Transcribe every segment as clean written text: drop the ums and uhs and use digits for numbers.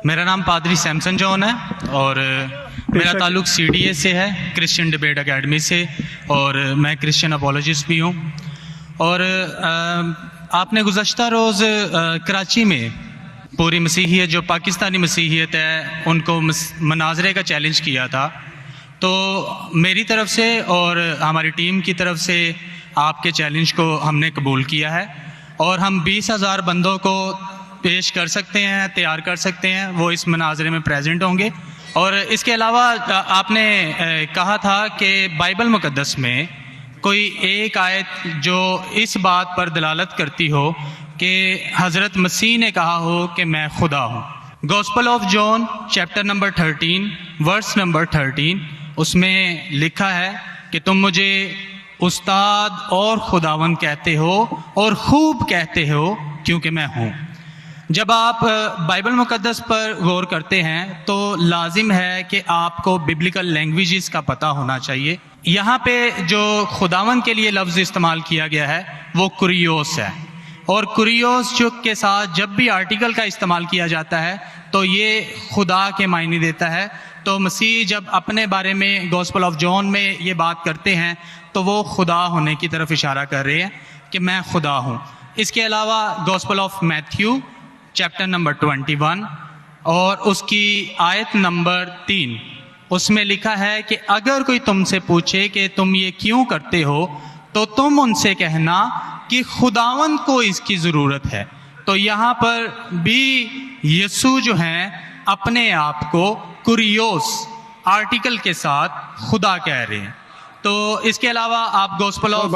میرا نام پادری سیمسن جون ہے اور میرا تعلق CDA سے ہے، کرسچن ڈبیٹ اکیڈمی سے، اور میں کرسچن اپولوجسٹ بھی ہوں۔ اور آپ نے گزشتہ روز کراچی میں پوری مسیحیت جو پاکستانی مسیحیت ہے ان کو مناظرے کا چیلنج کیا تھا، تو میری طرف سے اور ہماری ٹیم کی طرف سے آپ کے چیلنج کو ہم نے قبول کیا ہے، اور ہم 20,000 بندوں کو پیش کر سکتے ہیں، تیار کر سکتے ہیں، وہ اس مناظرے میں پریزنٹ ہوں گے۔ اور اس کے علاوہ آپ نے کہا تھا کہ بائبل مقدس میں کوئی ایک آیت جو اس بات پر دلالت کرتی ہو کہ حضرت مسیح نے کہا ہو کہ میں خدا ہوں۔ Gospel of John chapter number 13 verse number 13، اس میں لکھا ہے کہ تم مجھے استاد اور خداوند کہتے ہو اور خوب کہتے ہو کیونکہ میں ہوں۔ جب آپ بائبل مقدس پر غور کرتے ہیں تو لازم ہے کہ آپ کو ببلیکل لینگویجز کا پتہ ہونا چاہیے۔ یہاں پہ جو خداوند کے لیے لفظ استعمال کیا گیا ہے وہ کوریوس ہے، اور کوریوس جو کے ساتھ جب بھی آرٹیکل کا استعمال کیا جاتا ہے تو یہ خدا کے معنی دیتا ہے۔ تو مسیح جب اپنے بارے میں گوسپل آف جون میں یہ بات کرتے ہیں تو وہ خدا ہونے کی طرف اشارہ کر رہے ہیں کہ میں خدا ہوں۔ اس کے علاوہ gospel of Matthew chapter number 21 اور اس کی آیت نمبر 3، اس میں لکھا ہے کہ اگر کوئی تم سے پوچھے کہ تم یہ کیوں کرتے ہو تو تم ان سے کہنا کہ خداوند کو اس کی ضرورت ہے۔ تو یہاں پر بھی یسوع جو ہیں اپنے آپ کو کوریوس آرٹیکل کے ساتھ خدا کہہ رہے ہیں۔ تو اس کے علاوہ آپ gospel of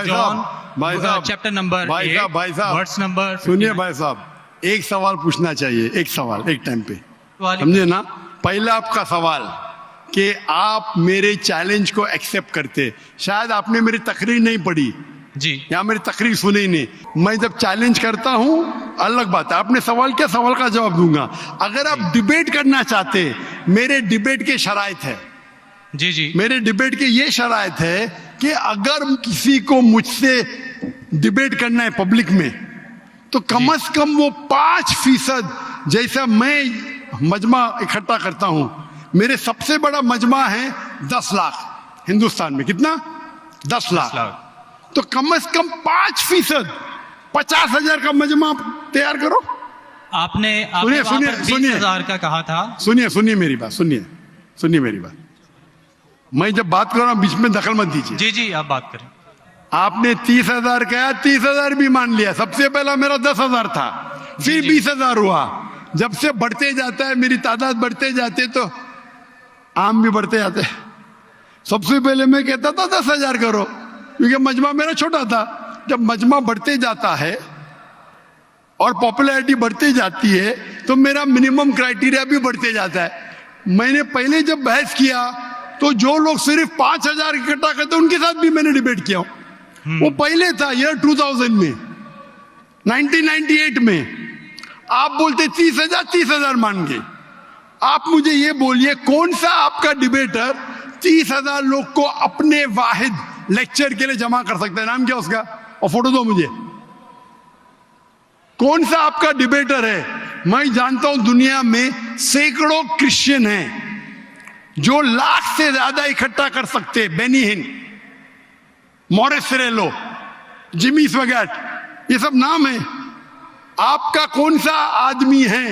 John chapter number 8 verse number, سنیے بھائی صاحب، ایک سوال پوچھنا چاہیے، ایک سوال ایک ٹائم پہ، سمجھے نا؟ پہلا آپ کا سوال کہ آپ میرے چیلنج کو ایکسیپٹ کرتے، شاید آپ نے میری تقریر نہیں پڑھی جی، یا میری تقریر سنی نہیں۔ میں جب چیلنج کرتا ہوں الگ بات ہے، آپ نے سوال کیا، سوال کا جواب دوں گا۔ اگر آپ ڈیبیٹ کرنا چاہتے، میرے ڈیبیٹ کے شرائط ہے، جی میرے ڈیبیٹ کے یہ شرائط ہے کہ اگر کسی کو مجھ سے ڈیبیٹ کرنا ہے پبلک میں تو کم از کم وہ 5% جیسا میں مجمع اکٹھا کرتا ہوں۔ میرے سب سے بڑا مجمع ہے 10 لاکھ ہندوستان میں، کتنا؟ 10 لاکھ۔ تو کم از کم 5%، 50,000 کا مجمع تیار کرو۔ آپ نے 20,000 کا کہا تھا۔ سنیے میری بات، سنیے میری بات۔ میں جب بات کر رہا ہوں بیچ میں دخل مت دیجیے۔ جی آپ بات کریں۔ آپ نے 30,000 کہا، 30,000 بھی مان لیا۔ سب سے پہلا میرا 10,000 تھا، پھر 20,000 ہوا۔ جب سے بڑھتے جاتا ہے، میری تعداد بڑھتے جاتے تو عام بھی بڑھتے جاتے۔ سب سے پہلے میں کہتا تھا 10,000 کرو، کیونکہ مجمع میرا چھوٹا تھا۔ جب مجمع بڑھتے جاتا ہے اور پاپولیرٹی بڑھتی جاتی ہے تو میرا منیمم کرائٹیریا بھی بڑھتے جاتا ہے۔ میں نے پہلے جب بحث کیا تو جو لوگ صرف 5,000 اکٹھا کرتے ان کے ساتھ بھی میں نے ڈیبیٹ کیا ہوں۔ وہ پہلے تھا ایئر 2000 میں، 1998 میں۔ آپ بولتے 30,000 مان گے۔ آپ مجھے یہ بولیے کون سا آپ کا ڈیبیٹر 30,000 لوگ کو اپنے واحد لیکچر کے لیے جمع کر سکتا ہے؟ نام کیا اس کا، اور فوٹو دو مجھے۔ کون سا آپ کا ڈیبیٹر ہے؟ میں جانتا ہوں دنیا میں سینکڑوں کرسچن ہیں جو لاکھ سے زیادہ اکٹھا کر سکتے۔ بینی ہن، مورس سریلو، جمی سوگیٹ، یہ سب نام ہیں۔ آپ کا کون سا آدمی ہے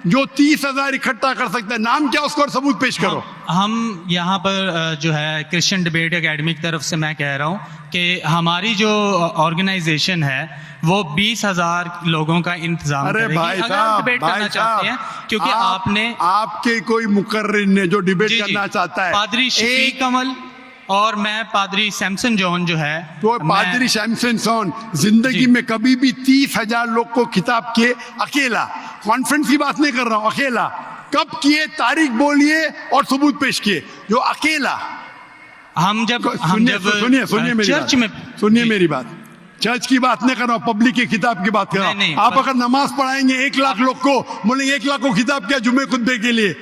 جو 30,000 اکٹھا کر سکتا ہے؟ نام کیا اس کو، اور ثبوت پیش کرو۔ ہم یہاں پر جو ہے کرسچن ڈبیٹ اکیڈمی کی طرف سے میں کہہ رہا ہوں کہ ہماری جو آرگنائزیشن ہے وہ 20,000 لوگوں کا انتظام کرے گی اگر ہم ڈبیٹ کرنا چاہتے ہیں، کیونکہ آپ نے آپ کے کوئی مقرر نے جو ڈبیٹ کرنا چاہتا ہے، پادری شفیق کمل اور میں پادری سیمسن جون جو ہے، تو پادری سیمسن جون زندگی میں کبھی بھی 30,000 لوگ کو خطاب کیے اکیلا، کانفرنس کی بات نہیں کر رہا ہوں، اکیلا کب کیے؟ تاریخ بولیے اور ثبوت پیش کیے، جو اکیلا۔ ہم جب چرچ میں، سنیے میری بات، چرچ کی بات نہیں کر رہا ہوں، پبلک کی خطاب کی بات کر رہا ہوں۔ آپ اگر نماز پڑھائیں گے 1 لاکھ لوگ کو، بولیں گے 1 لاکھ کو خطاب کیا جمعے خطبے کے لیے،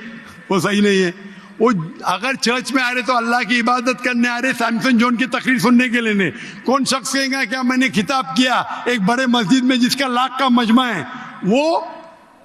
وہ صحیح نہیں ہے۔ وہ اگر چرچ میں آ رہے تو اللہ کی عبادت کرنے آ رہے، سیمسن جون کی تقریر سننے کے لیے۔ کون شخص کہے گا کیا میں نے خطاب کیا ایک بڑے مسجد میں جس کا 1 لاکھ کا مجمع ہے؟ وہ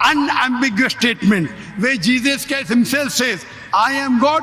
unambiguous statement where Jesus Christ himself says I am God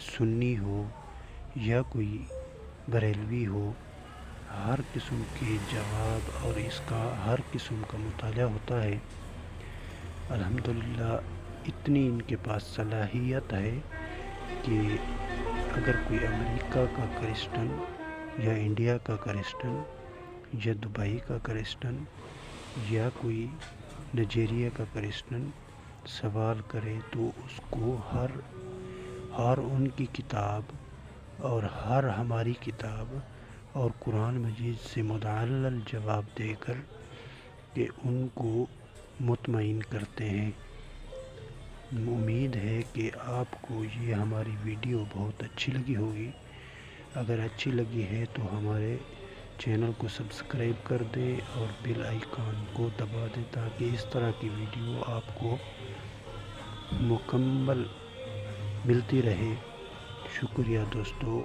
سنی ہو یا کوئی بریلوی ہو، ہر قسم کے جواب اور اس کا ہر قسم کا مطالعہ ہوتا ہے۔ الحمدللہ اتنی ان کے پاس صلاحیت ہے کہ اگر کوئی امریکہ کا کرسچن یا انڈیا کا کرسچن یا دبئی کا کرسچن یا کوئی نائجیریا کا کرسچن سوال کرے تو اس کو ہر ان کی کتاب اور ہر ہماری کتاب اور قرآن مجید سے مدلل جواب دے کر کہ ان کو مطمئن کرتے ہیں۔ امید ہے کہ آپ کو یہ ہماری ویڈیو بہت اچھی لگی ہوگی۔ اگر اچھی لگی ہے تو ہمارے چینل کو سبسکرائب کر دیں اور بیل آئیکن کو دبا دیں تاکہ اس طرح کی ویڈیو آپ کو مکمل ملتی رہے۔ شکریہ دوستو۔